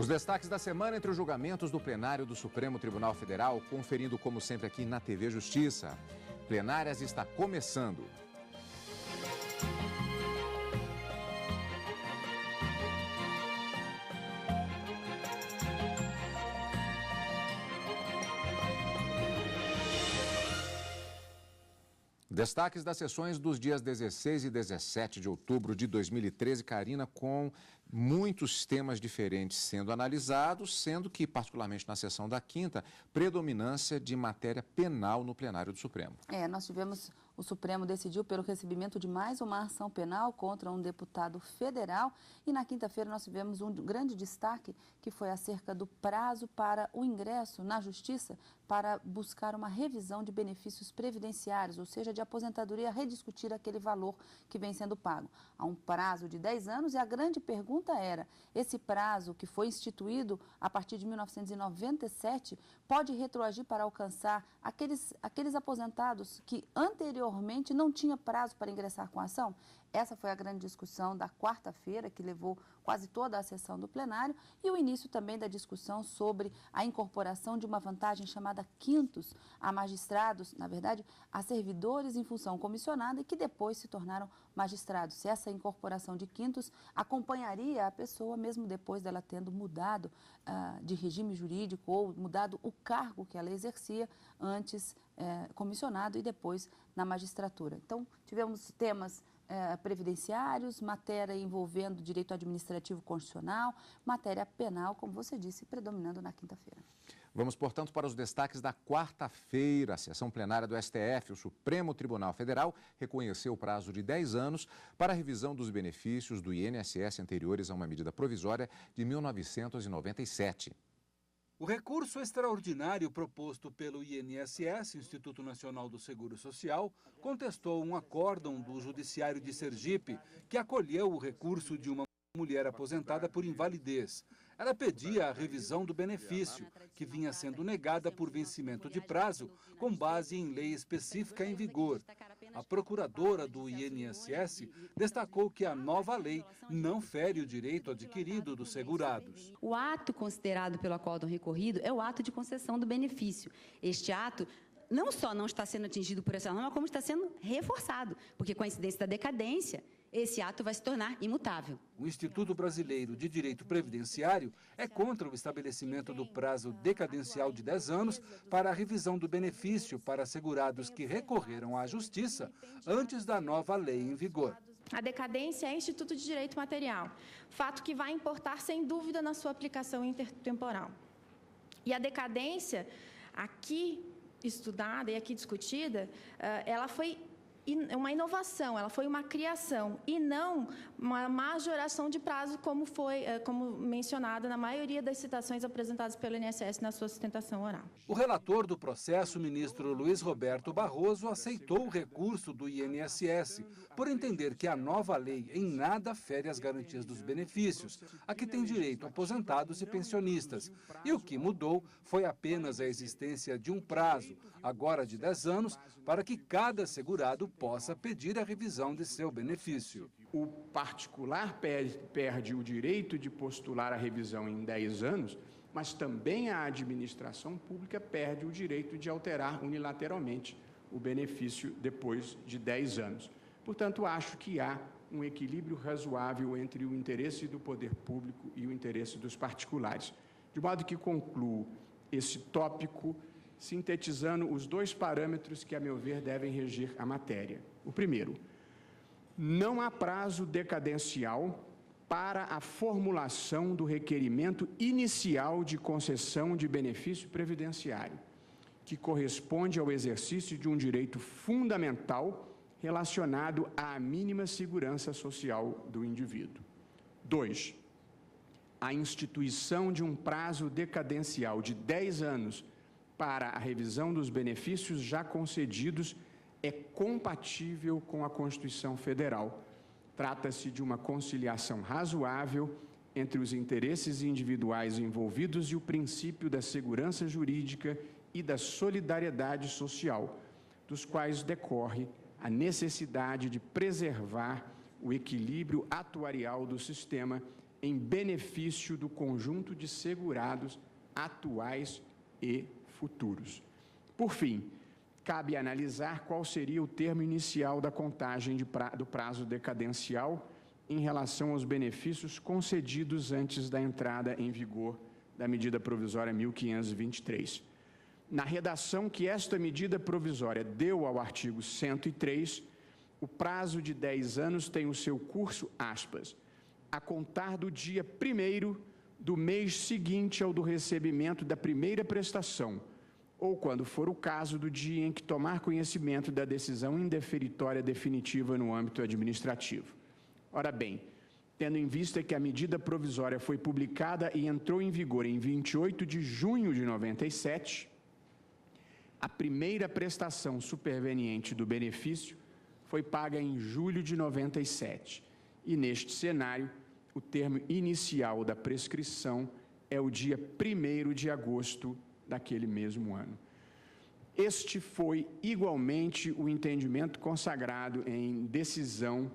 Os destaques da semana entre os julgamentos do plenário do Supremo Tribunal Federal, conferindo como sempre aqui na TV Justiça. Plenárias está começando. Destaques das sessões dos dias 16 e 17 de outubro de 2013, Karina, com muitos temas diferentes sendo analisados, sendo que, particularmente na sessão da quinta, predominância de matéria penal no plenário do Supremo. Nós tivemos, o Supremo decidiu pelo recebimento de mais uma ação penal contra um deputado federal e na quinta-feira nós tivemos um grande destaque que foi acerca do prazo para o ingresso na Justiça para buscar uma revisão de benefícios previdenciários, ou seja, de aposentadoria, rediscutir aquele valor que vem sendo pago. Há um prazo de 10 anos e a grande pergunta era, esse prazo que foi instituído a partir de 1997 pode retroagir para alcançar aqueles aposentados que anteriormente não tinha prazo para ingressar com a ação? Essa foi a grande discussão da quarta-feira, que levou quase toda a sessão do plenário, e o início também da discussão sobre a incorporação de uma vantagem chamada quintos a magistrados, na verdade, a servidores em função comissionada e que depois se tornaram magistrados. Se essa incorporação de quintos acompanharia a pessoa, mesmo depois dela tendo mudado de regime jurídico ou mudado o cargo que ela exercia antes comissionado e depois na magistratura. Então, tivemos temas previdenciários, matéria envolvendo direito administrativo constitucional, matéria penal, como você disse, predominando na quinta-feira. Vamos, portanto, para os destaques da quarta-feira. A sessão plenária do STF, o Supremo Tribunal Federal, reconheceu o prazo de 10 anos para a revisão dos benefícios do INSS anteriores a uma medida provisória de 1997. O recurso extraordinário proposto pelo INSS, Instituto Nacional do Seguro Social, contestou um acórdão do Judiciário de Sergipe que acolheu o recurso de uma mulher aposentada por invalidez. Ela pedia a revisão do benefício, que vinha sendo negada por vencimento de prazo, com base em lei específica em vigor. A procuradora do INSS destacou que a nova lei não fere o direito adquirido dos segurados. O ato considerado pelo acórdão recorrido é o ato de concessão do benefício. Este ato não só não está sendo atingido por essa norma, como está sendo reforçado, porque com a incidência da decadência, esse ato vai se tornar imutável. O Instituto Brasileiro de Direito Previdenciário é contra o estabelecimento do prazo decadencial de 10 anos para a revisão do benefício para segurados que recorreram à Justiça antes da nova lei em vigor. A decadência é instituto de direito material, fato que vai importar sem dúvida na sua aplicação intertemporal. E a decadência aqui estudada e aqui discutida, ela foi uma inovação, ela foi uma criação e não uma majoração de prazo como mencionada na maioria das citações apresentadas pelo INSS na sua sustentação oral. O relator do processo, o ministro Luiz Roberto Barroso, aceitou o recurso do INSS por entender que a nova lei em nada fere as garantias dos benefícios, a que tem direito aposentados e pensionistas. E o que mudou foi apenas a existência de um prazo, agora de 10 anos, para que cada segurado possa pedir a revisão de seu benefício. O particular perde o direito de postular a revisão em 10 anos, mas também a administração pública perde o direito de alterar unilateralmente o benefício depois de 10 anos. Portanto, acho que há um equilíbrio razoável entre o interesse do poder público e o interesse dos particulares. De modo que concluo esse tópico sintetizando os dois parâmetros que, a meu ver, devem reger a matéria. O primeiro, não há prazo decadencial para a formulação do requerimento inicial de concessão de benefício previdenciário, que corresponde ao exercício de um direito fundamental relacionado à mínima segurança social do indivíduo. 2. A instituição de um prazo decadencial de 10 anos para a revisão dos benefícios já concedidos é compatível com a Constituição Federal. Trata-se de uma conciliação razoável entre os interesses individuais envolvidos e o princípio da segurança jurídica e da solidariedade social, dos quais decorre a necessidade de preservar o equilíbrio atuarial do sistema em benefício do conjunto de segurados atuais e futuros. Por fim, cabe analisar qual seria o termo inicial da contagem do prazo decadencial em relação aos benefícios concedidos antes da entrada em vigor da medida provisória 1523. Na redação que esta medida provisória deu ao artigo 103, o prazo de 10 anos tem o seu curso, aspas, a contar do dia 1º do mês seguinte ao do recebimento da primeira prestação, ou, quando for o caso, do dia em que tomar conhecimento da decisão indeferitória definitiva no âmbito administrativo. Ora bem, tendo em vista que a medida provisória foi publicada e entrou em vigor em 28 de junho de 97, a primeira prestação superveniente do benefício foi paga em julho de 97, e neste cenário, o termo inicial da prescrição é o dia 1º de agosto daquele mesmo ano. Este foi igualmente o entendimento consagrado em decisão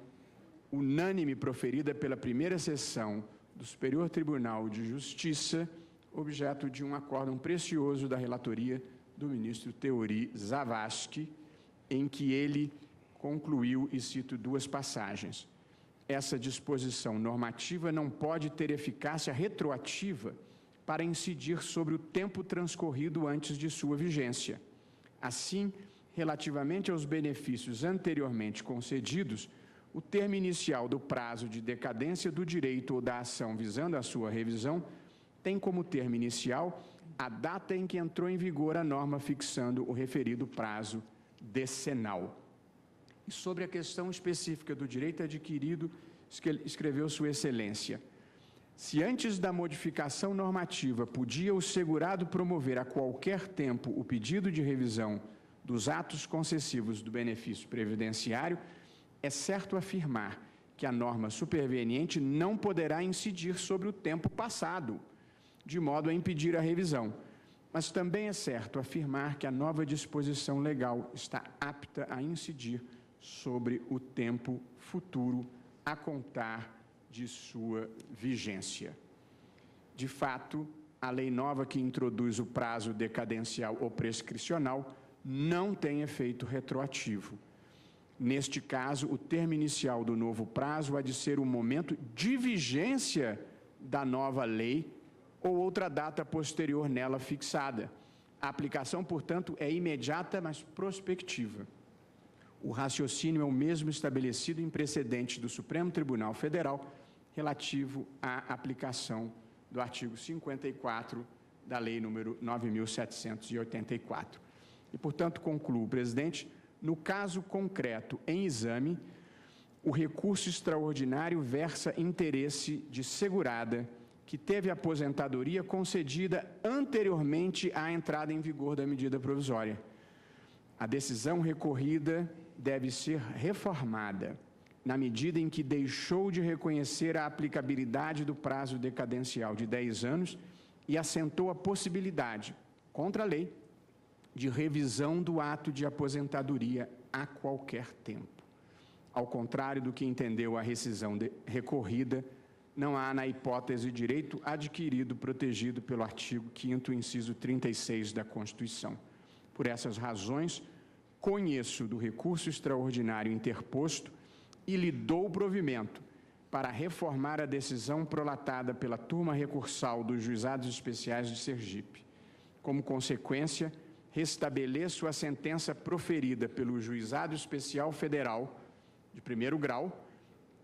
unânime proferida pela primeira sessão do Superior Tribunal de Justiça, objeto de um acórdão precioso da relatoria do ministro Teori Zavascki, em que ele concluiu, e cito duas passagens: essa disposição normativa não pode ter eficácia retroativa para incidir sobre o tempo transcorrido antes de sua vigência. Assim, relativamente aos benefícios anteriormente concedidos, o termo inicial do prazo de decadência do direito ou da ação visando a sua revisão tem como termo inicial a data em que entrou em vigor a norma fixando o referido prazo decenal. E sobre a questão específica do direito adquirido, escreveu Sua Excelência: se antes da modificação normativa podia o segurado promover a qualquer tempo o pedido de revisão dos atos concessivos do benefício previdenciário, é certo afirmar que a norma superveniente não poderá incidir sobre o tempo passado, de modo a impedir a revisão. Mas também é certo afirmar que a nova disposição legal está apta a incidir sobre o tempo futuro a contar de sua vigência. De fato, a lei nova que introduz o prazo decadencial ou prescricional não tem efeito retroativo. Neste caso, o termo inicial do novo prazo há de ser o momento de vigência da nova lei ou outra data posterior nela fixada. A aplicação, portanto, é imediata, mas prospectiva. O raciocínio é o mesmo estabelecido em precedente do Supremo Tribunal Federal relativo à aplicação do artigo 54 da Lei número 9.784. E, portanto, concluo, presidente, no caso concreto em exame, o recurso extraordinário versa interesse de segurada que teve aposentadoria concedida anteriormente à entrada em vigor da medida provisória. A decisão recorrida deve ser reformada na medida em que deixou de reconhecer a aplicabilidade do prazo decadencial de 10 anos e assentou a possibilidade, contra a lei, de revisão do ato de aposentadoria a qualquer tempo. Ao contrário do que entendeu a rescisão recorrida, não há na hipótese direito adquirido protegido pelo artigo 5º, inciso 36 da Constituição. Por essas razões, conheço do recurso extraordinário interposto e lhe dou provimento para reformar a decisão prolatada pela turma recursal dos Juizados Especiais de Sergipe. Como consequência, restabeleço a sentença proferida pelo Juizado Especial Federal de primeiro grau,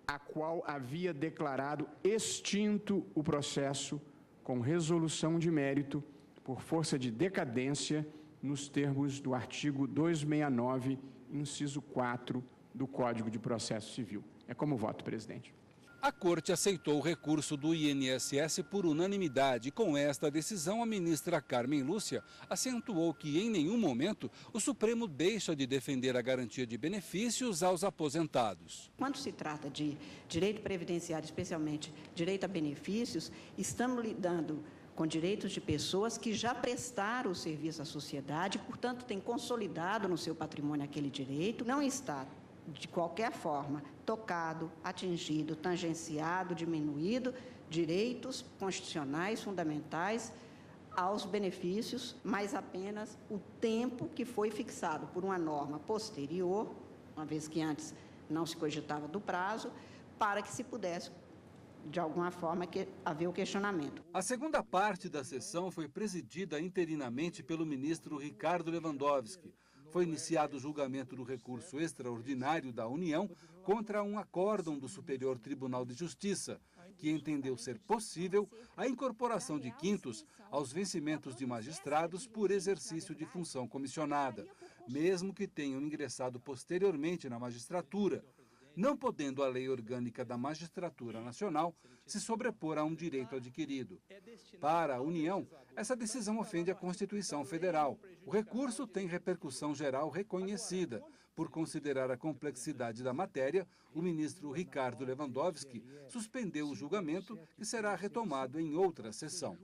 a qual havia declarado extinto o processo com resolução de mérito por força de decadência nos termos do artigo 269, inciso 4 do Código de Processo Civil. É como voto, presidente. A Corte aceitou o recurso do INSS por unanimidade. Com esta decisão, a ministra Carmen Lúcia acentuou que, em nenhum momento, o Supremo deixa de defender a garantia de benefícios aos aposentados. Quando se trata de direito previdenciário, especialmente direito a benefícios, estamos lidando com direitos de pessoas que já prestaram o serviço à sociedade, portanto, têm consolidado no seu patrimônio aquele direito, não está de qualquer forma, tocado, atingido, tangenciado, diminuído direitos constitucionais fundamentais aos benefícios, mas apenas o tempo que foi fixado por uma norma posterior, uma vez que antes não se cogitava do prazo, para que se pudesse, de alguma forma, haver o questionamento. A segunda parte da sessão foi presidida interinamente pelo ministro Ricardo Lewandowski. Foi iniciado o julgamento do recurso extraordinário da União contra um acórdão do Superior Tribunal de Justiça, que entendeu ser possível a incorporação de quintos aos vencimentos de magistrados por exercício de função comissionada, mesmo que tenham ingressado posteriormente na magistratura, não podendo a Lei Orgânica da Magistratura Nacional se sobrepor a um direito adquirido. Para a União, essa decisão ofende a Constituição Federal. O recurso tem repercussão geral reconhecida. Por considerar a complexidade da matéria, o ministro Ricardo Lewandowski suspendeu o julgamento, que será retomado em outra sessão.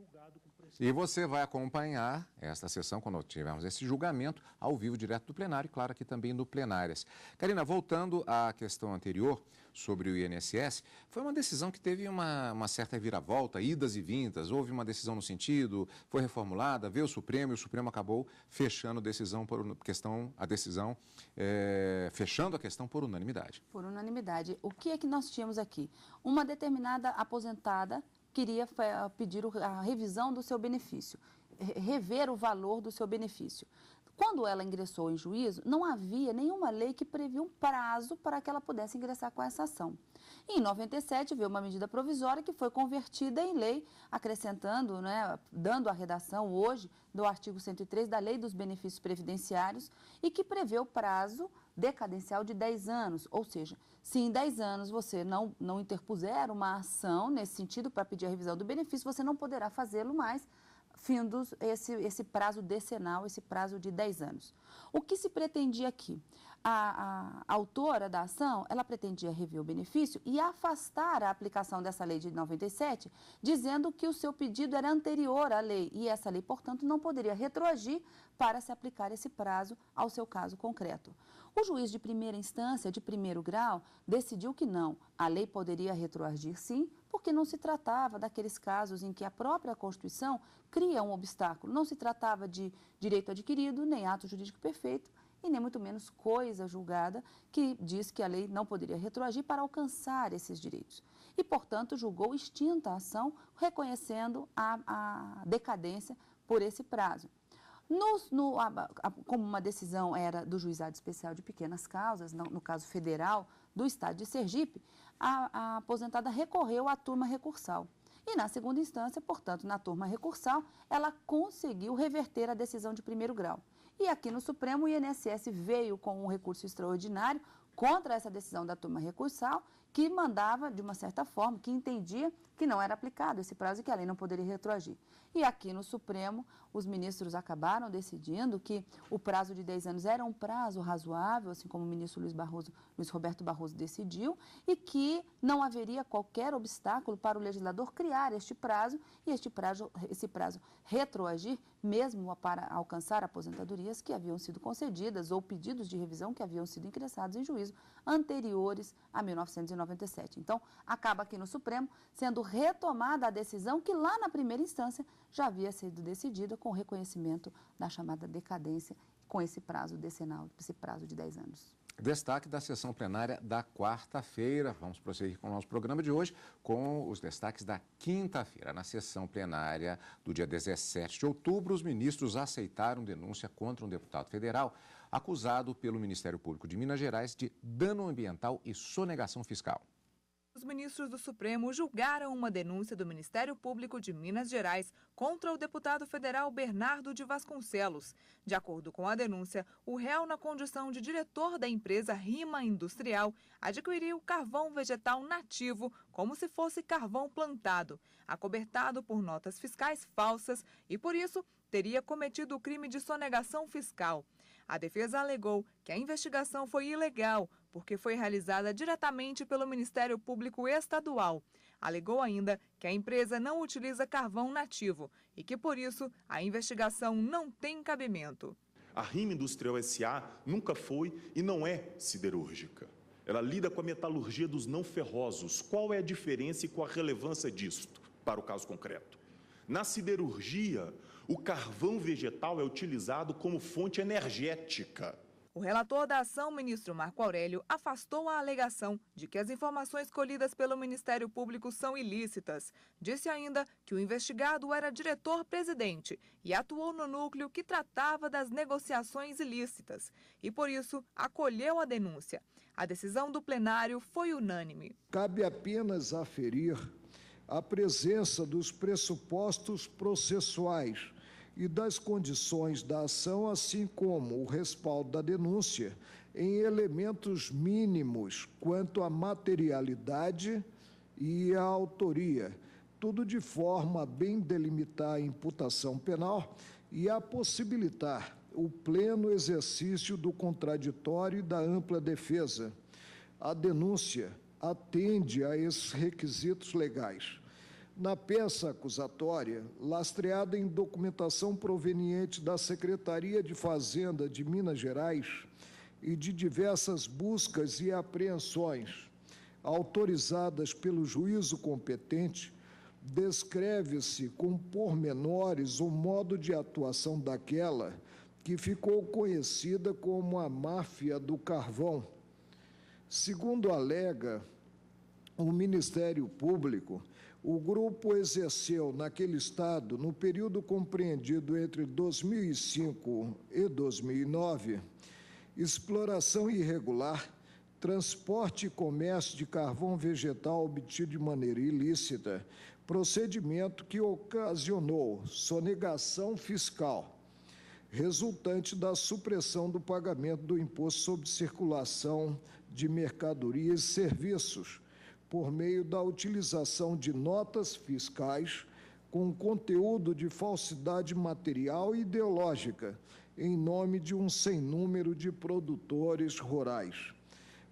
E você vai acompanhar esta sessão, quando tivermos esse julgamento, ao vivo, direto do plenário, e claro, aqui também no Plenárias. Karina, voltando à questão anterior sobre o INSS, foi uma decisão que teve uma certa reviravolta, idas e vindas. Houve uma decisão no sentido, foi reformulada, veio o Supremo, e o Supremo acabou fechando fechando a questão por unanimidade. Por unanimidade. O que é que nós tínhamos aqui? Uma determinada aposentada queria pedir a revisão do seu benefício, rever o valor do seu benefício. Quando ela ingressou em juízo, não havia nenhuma lei que previa um prazo para que ela pudesse ingressar com essa ação. Em 97, veio uma medida provisória que foi convertida em lei, acrescentando, dando a redação hoje do artigo 103 da Lei dos Benefícios Previdenciários e que prevê o prazo decadencial de 10 anos, ou seja, se em 10 anos você não interpuser uma ação nesse sentido para pedir a revisão do benefício, você não poderá fazê-lo mais, findos esse prazo decenal, esse prazo de 10 anos. O que se pretendia aqui? A autora da ação, ela pretendia rever o benefício e afastar a aplicação dessa lei de 97, dizendo que o seu pedido era anterior à lei e essa lei, portanto, não poderia retroagir para se aplicar esse prazo ao seu caso concreto. O juiz de primeira instância, de primeiro grau, decidiu que não, a lei poderia retroagir sim, porque não se tratava daqueles casos em que a própria Constituição cria um obstáculo. Não se tratava de direito adquirido, nem ato jurídico perfeito, e nem muito menos coisa julgada que diz que a lei não poderia retroagir para alcançar esses direitos. E, portanto, julgou extinta a ação, reconhecendo a decadência por esse prazo. Como uma decisão era do Juizado Especial de Pequenas Causas, no caso federal do Estado de Sergipe, a aposentada recorreu à turma recursal. E na segunda instância, portanto, na turma recursal, ela conseguiu reverter a decisão de primeiro grau. E aqui no Supremo, o INSS veio com um recurso extraordinário contra essa decisão da turma recursal, que mandava, de uma certa forma, que entendia que não era aplicado esse prazo e que a lei não poderia retroagir. E aqui no Supremo, os ministros acabaram decidindo que o prazo de 10 anos era um prazo razoável, assim como o ministro Luiz Roberto Barroso decidiu, e que não haveria qualquer obstáculo para o legislador criar este prazo e esse prazo retroagir, mesmo para alcançar aposentadorias que haviam sido concedidas ou pedidos de revisão que haviam sido ingressados em juízo anteriores a 1997. Então, acaba aqui no Supremo sendo retomada a decisão que lá na primeira instância já havia sido decidida com o reconhecimento da chamada decadência com esse prazo decenal, esse prazo de 10 anos. Destaque da sessão plenária da quarta-feira. Vamos prosseguir com o nosso programa de hoje com os destaques da quinta-feira. Na sessão plenária do dia 17 de outubro, os ministros aceitaram denúncia contra um deputado federal acusado pelo Ministério Público de Minas Gerais de dano ambiental e sonegação fiscal. Os ministros do Supremo julgaram uma denúncia do Ministério Público de Minas Gerais contra o deputado federal Bernardo de Vasconcelos. De acordo com a denúncia, o réu, na condição de diretor da empresa Rima Industrial, adquiriu carvão vegetal nativo como se fosse carvão plantado, acobertado por notas fiscais falsas e, por isso, teria cometido o crime de sonegação fiscal. A defesa alegou que a investigação foi ilegal, porque foi realizada diretamente pelo Ministério Público Estadual. Alegou ainda que a empresa não utiliza carvão nativo e que, por isso, a investigação não tem cabimento. A Rima Industrial S.A. nunca foi e não é siderúrgica. ela lida com a metalurgia dos não ferrosos. Qual é a diferença e qual a relevância disso para o caso concreto? Na siderurgia, o carvão vegetal é utilizado como fonte energética. O relator da ação, ministro Marco Aurélio, afastou a alegação de que as informações colhidas pelo Ministério Público são ilícitas. Disse ainda que o investigado era diretor-presidente e atuou no núcleo que tratava das negociações ilícitas e, por isso, acolheu a denúncia. A decisão do plenário foi unânime. Cabe apenas aferir a presença dos pressupostos processuais e das condições da ação, assim como o respaldo da denúncia, em elementos mínimos quanto à materialidade e à autoria, tudo de forma a bem delimitar a imputação penal e a possibilitar o pleno exercício do contraditório e da ampla defesa. A denúncia atende a esses requisitos legais. Na peça acusatória, lastreada em documentação proveniente da Secretaria de Fazenda de Minas Gerais e de diversas buscas e apreensões autorizadas pelo juízo competente, descreve-se com pormenores o modo de atuação daquela que ficou conhecida como a máfia do carvão. Segundo alega o Ministério Público, o grupo exerceu naquele estado, no período compreendido entre 2005 e 2009, exploração irregular, transporte e comércio de carvão vegetal obtido de maneira ilícita, procedimento que ocasionou sonegação fiscal, resultante da supressão do pagamento do imposto sobre circulação de mercadorias e serviços, por meio da utilização de notas fiscais com conteúdo de falsidade material e ideológica, em nome de um sem número de produtores rurais.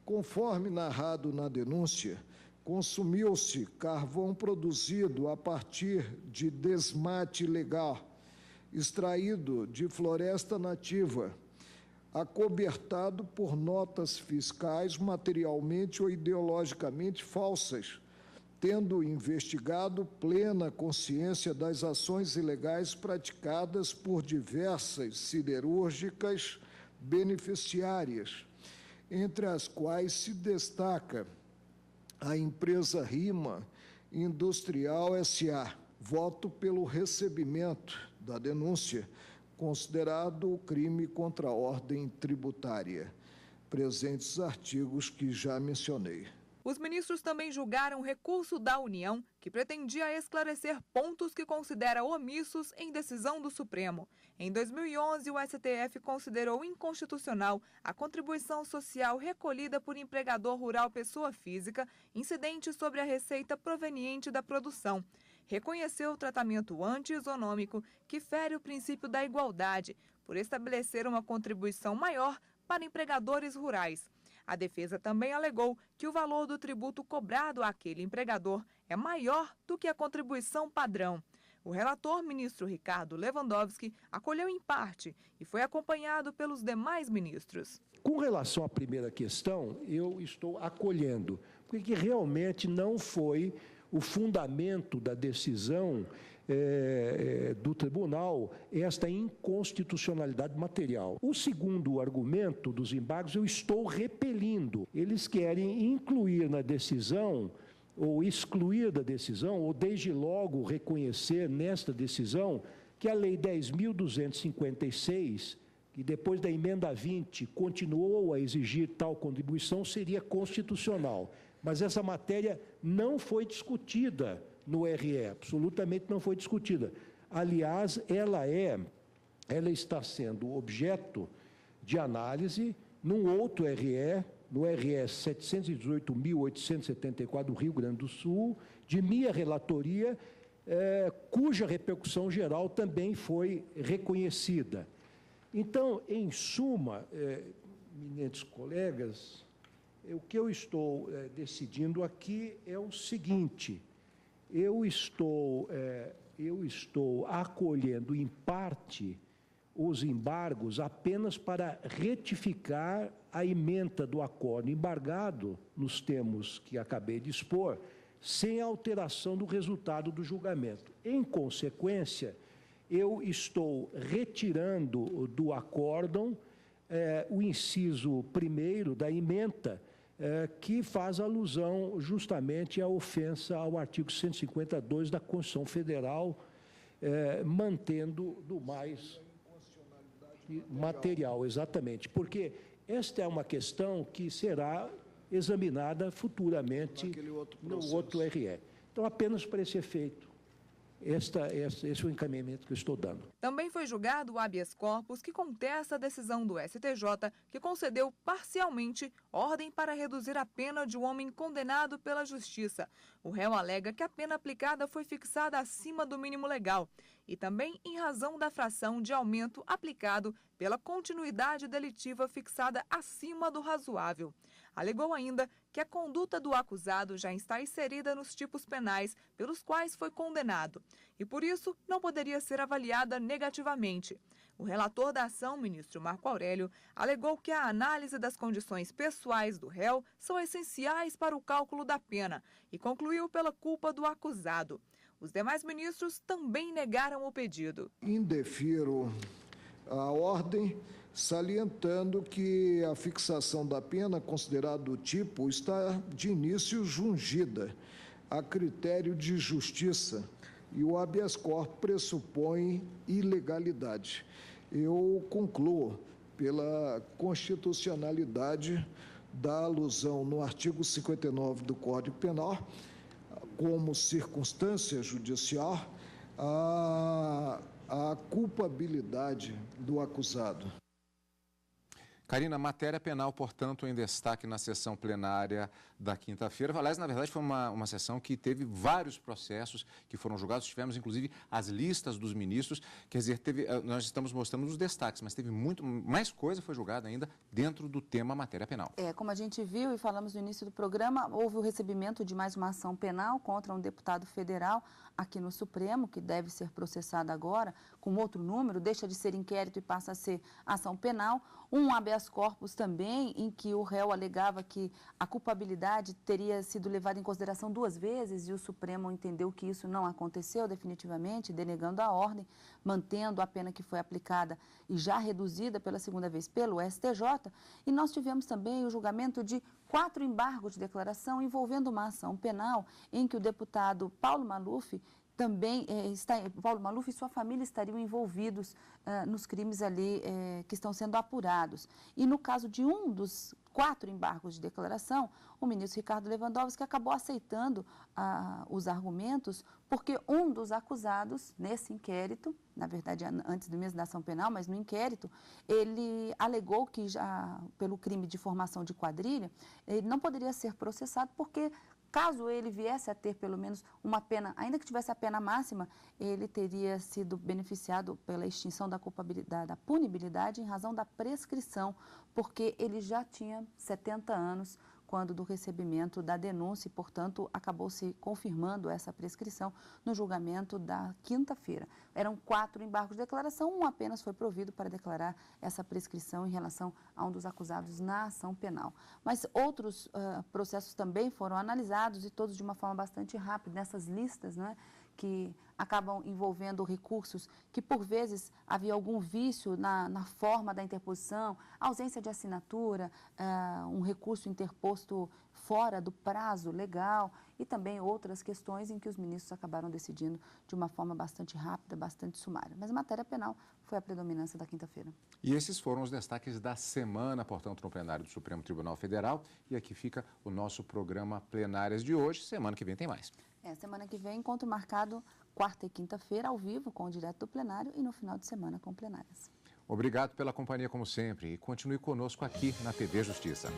Conforme narrado na denúncia, consumiu-se carvão produzido a partir de desmate ilegal, extraído de floresta nativa, acobertado por notas fiscais materialmente ou ideologicamente falsas, tendo investigado plena consciência das ações ilegais praticadas por diversas siderúrgicas beneficiárias, entre as quais se destaca a empresa Rima Industrial S.A. Voto pelo recebimento da denúncia, considerado crime contra a ordem tributária. Presentes artigos que já mencionei. Os ministros também julgaram o recurso da União, que pretendia esclarecer pontos que considera omissos em decisão do Supremo. Em 2011, o STF considerou inconstitucional a contribuição social recolhida por empregador rural pessoa física, incidente sobre a receita proveniente da produção. Reconheceu o tratamento anti-isonômico que fere o princípio da igualdade, por estabelecer uma contribuição maior para empregadores rurais. A defesa também alegou que o valor do tributo cobrado àquele empregador é maior do que a contribuição padrão. O relator, ministro Ricardo Lewandowski, acolheu em parte e foi acompanhado pelos demais ministros. Com relação à primeira questão, eu estou acolhendo, porque realmente não foi o fundamento da decisão do tribunal esta inconstitucionalidade material. O segundo argumento dos embargos eu estou repelindo. Eles querem incluir na decisão, ou excluir da decisão, ou desde logo reconhecer nesta decisão, que a Lei 10.256, que depois da emenda 20 continuou a exigir tal contribuição, seria constitucional. Mas essa matéria não foi discutida no RE, absolutamente não foi discutida. Aliás, ela está sendo objeto de análise num outro RE, no RE 718.874 do Rio Grande do Sul, de minha relatoria, cuja repercussão geral também foi reconhecida. Então, em suma, eminentes colegas, o que eu estou decidindo aqui é o seguinte: eu estou acolhendo em parte os embargos apenas para retificar a ementa do acordo embargado, nos termos que acabei de expor, sem alteração do resultado do julgamento. Em consequência, eu estou retirando do acórdão o inciso 1º da ementa, que faz alusão justamente à ofensa ao artigo 152 da Constituição Federal, mantendo do mais material, exatamente, porque esta é uma questão que será examinada futuramente no outro RE. Então, apenas para esse efeito, esse é o encaminhamento que eu estou dando. Também foi julgado o habeas corpus que contesta a decisão do STJ, que concedeu parcialmente ordem para reduzir a pena de um homem condenado pela Justiça. O réu alega que a pena aplicada foi fixada acima do mínimo legal e também em razão da fração de aumento aplicado pela continuidade delitiva fixada acima do razoável. Alegou ainda que a conduta do acusado já está inserida nos tipos penais pelos quais foi condenado e, por isso, não poderia ser avaliada negativamente. O relator da ação, ministro Marco Aurélio, alegou que a análise das condições pessoais do réu são essenciais para o cálculo da pena e concluiu pela culpa do acusado. Os demais ministros também negaram o pedido. Indefiro a ordem, salientando que a fixação da pena, considerada do tipo, está de início jungida a critério de justiça e o habeas corpus pressupõe ilegalidade. Eu concluo pela constitucionalidade da alusão no artigo 59 do Código Penal, como circunstância judicial, a culpabilidade do acusado. Karina, matéria penal, portanto, em destaque na sessão plenária da quinta-feira. Aliás, na verdade, foi uma sessão que teve vários processos que foram julgados. Tivemos, inclusive, as listas dos ministros. Quer dizer, nós estamos mostrando os destaques, mas teve muito mais coisa foi julgada ainda dentro do tema matéria penal. Como a gente viu e falamos no início do programa, houve o recebimento de mais uma ação penal contra um deputado federal aqui no Supremo, que deve ser processado agora, com outro número, deixa de ser inquérito e passa a ser ação penal. Um habeas corpus também, em que o réu alegava que a culpabilidade teria sido levada em consideração 2 vezes e o Supremo entendeu que isso não aconteceu definitivamente, denegando a ordem, mantendo a pena que foi aplicada e já reduzida pela 2ª vez pelo STJ. E nós tivemos também o julgamento de 4 embargos de declaração envolvendo uma ação penal em que o deputado Paulo Maluf também Paulo Maluf e sua família estariam envolvidos nos crimes ali que estão sendo apurados. E no caso de um dos 4 embargos de declaração, o ministro Ricardo Lewandowski acabou aceitando os argumentos, porque um dos acusados nesse inquérito, na verdade antes do mesmo da ação penal, mas no inquérito, ele alegou que já pelo crime de formação de quadrilha, ele não poderia ser processado porque caso ele viesse a ter pelo menos uma pena, ainda que tivesse a pena máxima, ele teria sido beneficiado pela extinção da culpabilidade, da punibilidade em razão da prescrição, porque ele já tinha 70 anos quando do recebimento da denúncia e, portanto, acabou se confirmando essa prescrição no julgamento da quinta-feira. Eram 4 embargos de declaração, um apenas foi provido para declarar essa prescrição em relação a um dos acusados na ação penal. Mas outros processos também foram analisados e todos de uma forma bastante rápida, nessas listas, né, que acabam envolvendo recursos que, por vezes, havia algum vício na forma da interposição, ausência de assinatura, um recurso interposto fora do prazo legal e também outras questões em que os ministros acabaram decidindo de uma forma bastante rápida, bastante sumária. Mas a matéria penal foi a predominância da quinta-feira. E esses foram os destaques da semana, portanto, no plenário do Supremo Tribunal Federal. E aqui fica o nosso programa Plenárias de hoje. Semana que vem tem mais. Semana que vem, encontro marcado quarta e quinta-feira, ao vivo, com o Direto do Plenário e no final de semana com plenárias. Obrigado pela companhia, como sempre, e continue conosco aqui na TV Justiça.